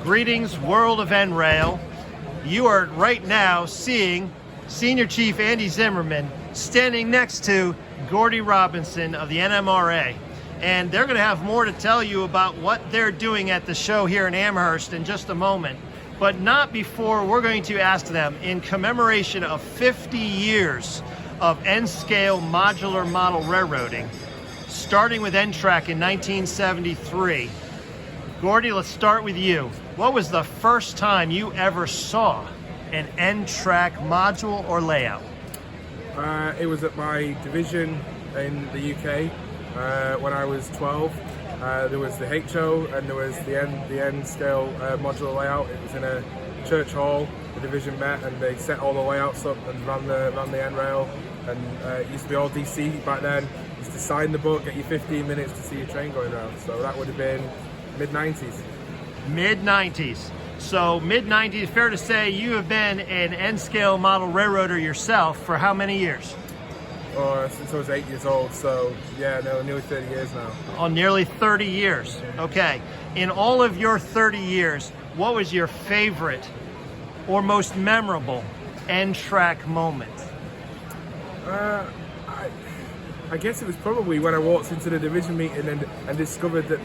Greetings, world of NRail. You are right now seeing Senior Chief Andy Zimmerman standing next to Gordy Robinson of the NMRA. And they're going to have more to tell you about what they're doing at the show here in Amherst in just a moment. But not before we're going to ask them, in commemoration of 50 years of N-scale modular model railroading, starting with N-track in 1973. Gordy, let's start with you. What was the first time you ever saw an N-track module or layout? It was at my division in the UK when I was 12. There was the HO and there was the N-scale modular layout. It was in a church hall. The division met and they set all the layouts up and ran the NRail. And it used to be all DC back then. You used to sign the book, get you 15 minutes to see your train going around. So that would have been mid-90s. Mid-90s. So mid-90s, fair to say you have been an N-scale model railroader yourself for how many years? Since I was 8 years old, so yeah, no, nearly 30 years now. Oh, nearly 30 years. Okay. In all of your 30 years, what was your favorite or most memorable N-track moment? I guess it was probably when I walked into the division meeting and discovered that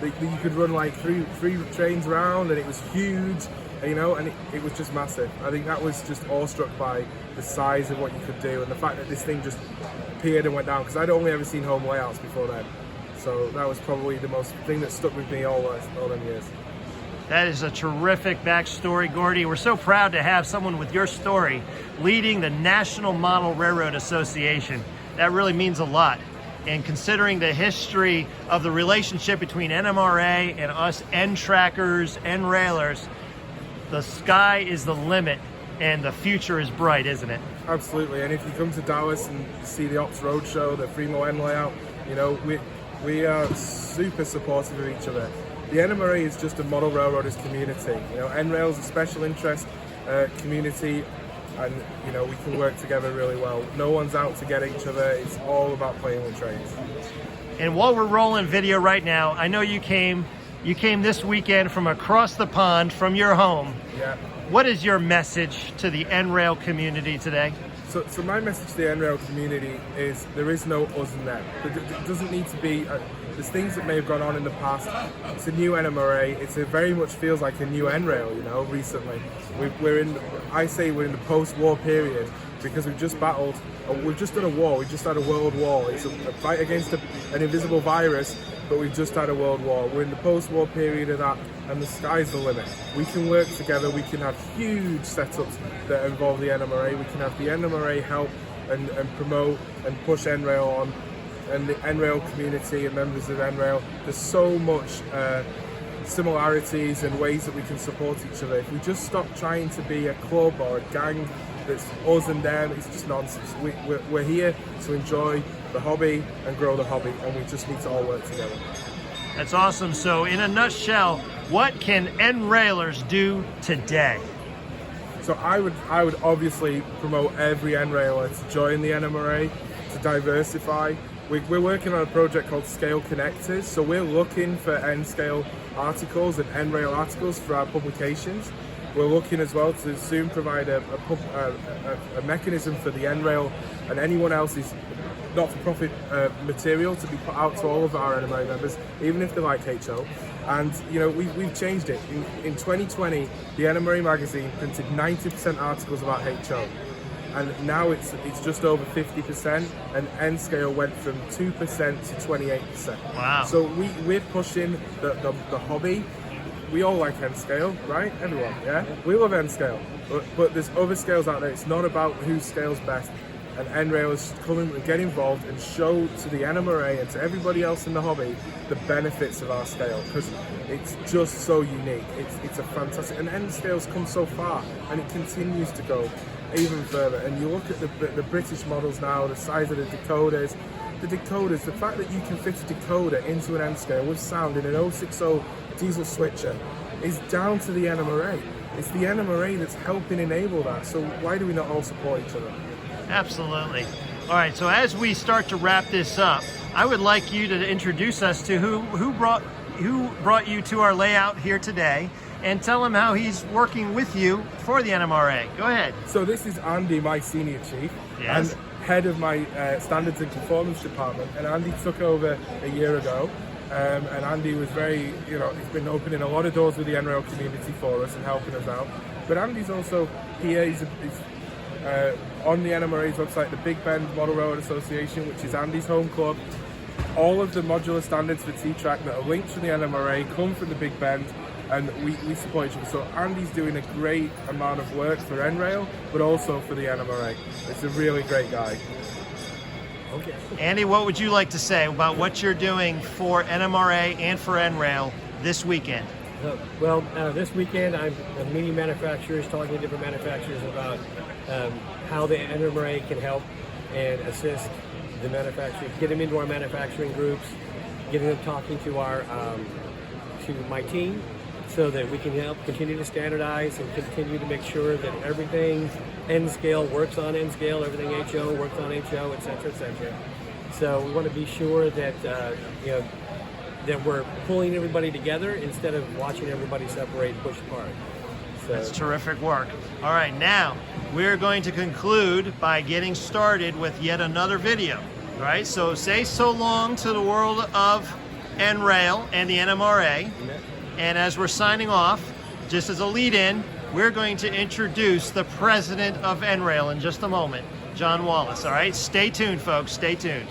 you could run like three trains around, and it was huge, you know, and it was just massive. I think that was just awestruck by the size of what you could do and the fact that this thing just appeared and went down, because I'd only ever seen home layouts before then. So that was probably the most thing that stuck with me all them years. That is a terrific backstory, Gordy. We're so proud to have someone with your story leading the National Model Railroad Association. That really means a lot. And considering the history of the relationship between NMRA and us N-trackers, N-railers, the sky is the limit and the future is bright, isn't it? Absolutely. And if you come to Dallas and see the Ops Roadshow, the Fremo N layout, you know, we are super supportive of each other. The NMRA is just a model railroaders community. You know, NRail is a special interest community, and you know, we can work together really well. No one's out to get each other. It's all about playing with trains. And while we're rolling video right now, I know you came this weekend from across the pond from your home. Yeah. What is your message to the NRail community today? So my message to the NRail community is there is no us and them. It doesn't need to be. There's things that may have gone on in the past. It's a new NMRA. It very much feels like a new NRail. You know, recently I say we're in the post-war period because we've just battled. We've just done a war. We've just had a world war. It's a fight against an invisible virus, but we've just had a world war. We're in the post-war period of that, and the sky's the limit. We can work together. We can have huge setups that involve the NMRA. We can have the NMRA help and promote and push NRail on, and the NRail community and members of NRail. There's so much similarities and ways that we can support each other. If we just stop trying to be a club or a gang that's us and them, it's just nonsense. We're here to enjoy the hobby and grow the hobby, and we just need to all work together. That's awesome. So in a nutshell, what can NRailers do today? So I would obviously promote every NRailer to join the NMRA, to diversify. We're working on a project called Scale Connectors, so we're looking for N-scale articles and NRail articles for our publications. We're looking as well to soon provide a mechanism for the NRail and anyone else's not-for-profit material to be put out to all of our NMRA members, even if they like HO. And you know, we've changed it. In 2020, the NMRA magazine printed 90% articles about HO. And now it's just over 50%, and N-scale went from 2% to 28%. Wow. So we're pushing the hobby. We all like N-scale, right? Everyone, yeah? We love N-scale, but there's other scales out there. It's not about who scales best. And NRailers come and get involved and show to the NMRA and to everybody else in the hobby the benefits of our scale, because it's just so unique. It's a fantastic, and N-scale's come so far, and it continues to go even further. And you look at the British models now, the size of the decoders, the fact that you can fit a decoder into an N-scale with sound in an 060 diesel switcher is down to the NMRA. It's the NMRA that's helping enable that. So why do we not all support each other? Absolutely. All right, so as we start to wrap this up, I would like you to introduce us to who brought you to our layout here today, and tell him how he's working with you for the NMRA. Go ahead. So this is Andy, my senior chief, Yes. and head of my standards and conformance department. And Andy took over a year ago. And Andy was very, he's been opening a lot of doors with the NRail community for us and helping us out. But Andy's also here, he's on the NMRA's website, the Big Bend Model Railroad Association, which is Andy's home club. All of the modular standards for T-Track that are linked to the NMRA come from the Big Bend, and we support each other. So Andy's doing a great amount of work for NRail, but also for the NMRA. It's a really great guy. Okay. Andy, what would you like to say about what you're doing for NMRA and for NRail this weekend? This weekend I'm meeting manufacturers, talking to different manufacturers about how the NMRA can help and assist the manufacturers, get them into our manufacturing groups, getting them talking to to my team, so that we can help continue to standardize and continue to make sure that everything N scale works on N scale, everything HO works on HO, et cetera, et cetera. So we want to be sure that that we're pulling everybody together instead of watching everybody separate and push apart. So that's terrific work. All right, now we're going to conclude by getting started with yet another video. All right, so say so long to the world of NRail and the NMRA. And as we're signing off, just as a lead-in, we're going to introduce the president of NRail in just a moment, John Wallace. All right, stay tuned, folks. Stay tuned.